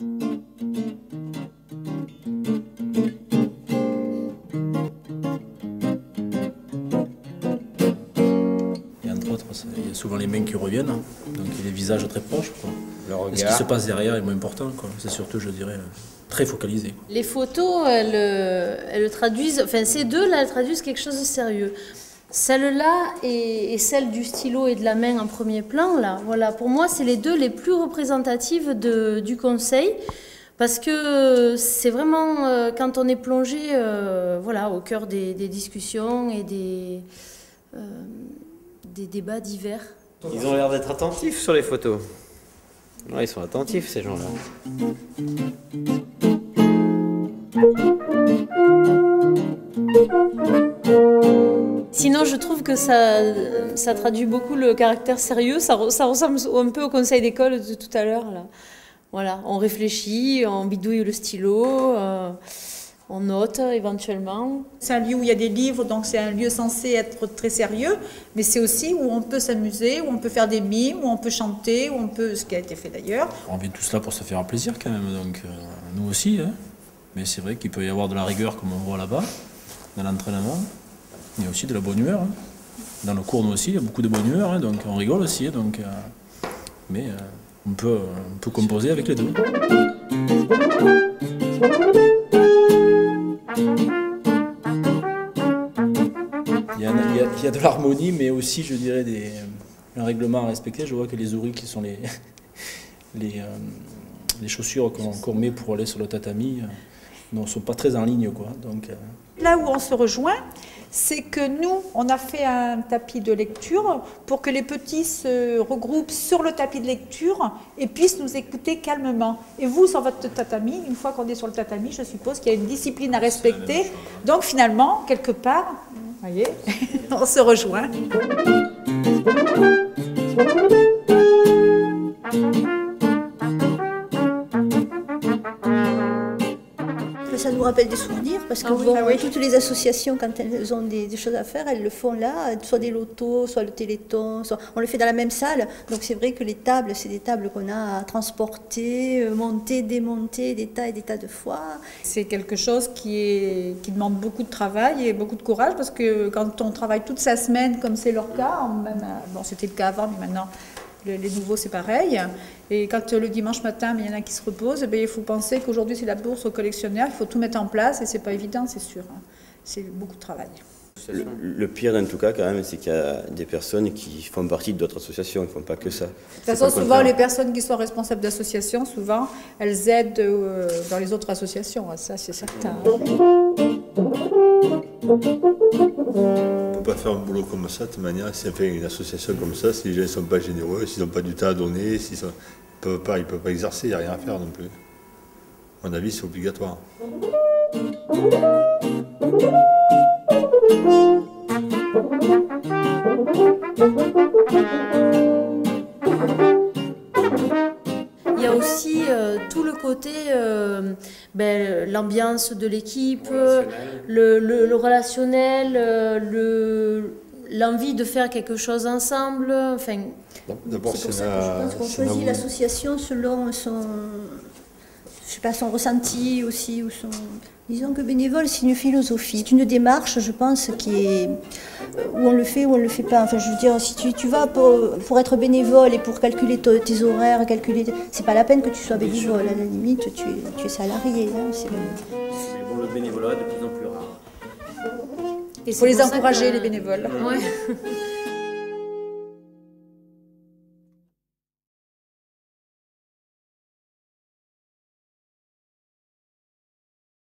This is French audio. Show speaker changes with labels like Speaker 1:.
Speaker 1: Et entre autres, il y a souvent les mains qui reviennent, donc il y a des visages très proches, quoi.
Speaker 2: Le regard.
Speaker 1: Et ce qui se passe derrière est moins important, quoi. C'est surtout, je dirais, très focalisé, quoi.
Speaker 3: Les photos, elles traduisent, enfin ces deux-là, elles traduisent quelque chose de sérieux. Celle-là et celle du stylo et de la main en premier plan, là, voilà, pour moi, c'est les deux les plus représentatives du conseil. Parce que c'est vraiment quand on est plongé voilà, au cœur des discussions et des débats divers.
Speaker 2: Ils ont l'air d'être attentifs sur les photos. Ouais, ils sont attentifs, ces gens-là.
Speaker 3: Sinon, je trouve que ça traduit beaucoup le caractère sérieux. Ça ressemble un peu au conseil d'école de tout à l'heure, là. Voilà, on réfléchit, on bidouille le stylo, on note éventuellement.
Speaker 4: C'est un lieu où il y a des livres, donc c'est un lieu censé être très sérieux, mais c'est aussi où on peut s'amuser, où on peut faire des mimes, où on peut chanter, où on peut, ce qui a été fait d'ailleurs.
Speaker 1: On vient tous là pour se faire un plaisir quand même, donc nous aussi, hein. Mais c'est vrai qu'il peut y avoir de la rigueur comme on voit là-bas, dans l'entraînement, il y a aussi de la bonne humeur, hein. Dans le cours nous aussi, il y a beaucoup de bonne humeur, hein, donc on rigole aussi, donc, mais on peut composer avec les deux. Il y a de l'harmonie, mais aussi, je dirais, un règlement à respecter. Je vois que les ouris, qui sont les chaussures qu'on met pour aller sur le tatami, ne sont pas très en ligne, quoi. Donc,
Speaker 4: Là où on se rejoint, c'est que nous, on a fait un tapis de lecture pour que les petits se regroupent sur le tapis de lecture et puissent nous écouter calmement. Et vous, sur votre tatami, une fois qu'on est sur le tatami, je suppose qu'il y a une discipline à respecter. Donc finalement, quelque part, vous voyez, on se rejoint.
Speaker 5: Ça nous rappelle des souvenirs parce que toutes les associations, quand elles ont des choses à faire, elles le font là, soit des lotos, soit le téléthon, on le fait dans la même salle. Donc c'est vrai que les tables, c'est des tables qu'on a à transporter, monter, démonter des tas et des tas de fois.
Speaker 4: C'est quelque chose qui demande beaucoup de travail et beaucoup de courage parce que quand on travaille toute sa semaine, comme c'est leur cas, même, bon c'était le cas avant, mais maintenant les nouveaux c'est pareil. Et quand le dimanche matin, il y en a qui se reposent, il faut penser qu'aujourd'hui c'est la bourse aux collectionneurs, il faut tout mettre en place et c'est pas évident, c'est sûr. C'est beaucoup de travail.
Speaker 6: Le pire en tout cas quand même, c'est qu'il y a des personnes qui font partie d'autres associations, ils ne font pas que ça.
Speaker 4: De toute façon, souvent les personnes qui sont responsables d'associations, souvent elles aident dans les autres associations, ça c'est certain.
Speaker 7: On ne peut pas faire un boulot comme ça, de toute manière, si on fait une association comme ça, si les gens ne sont pas généreux, s'ils n'ont pas du temps à donner, ils ne peuvent pas exercer, il n'y a rien à faire non plus. À mon avis, c'est obligatoire.
Speaker 3: Il y a aussi tout le côté, l'ambiance de l'équipe, le relationnel, l'envie de faire quelque chose ensemble. Enfin,
Speaker 7: d'abord,
Speaker 5: c'est pour ça que je pense qu'on choisit l'association selon son ressenti aussi, ou son... Disons que bénévole, c'est une philosophie, c'est une démarche, je pense, qui est où on le fait ou on ne le fait pas. Enfin, je veux dire, si tu vas pour être bénévole et pour calculer tes horaires, c'est pas la peine que tu sois bénévole. À la limite, tu es salarié. Hein,
Speaker 2: Mais bon, le bénévolat est de plus en plus rare.
Speaker 4: Il faut les encourager, les bénévoles.
Speaker 3: Ouais.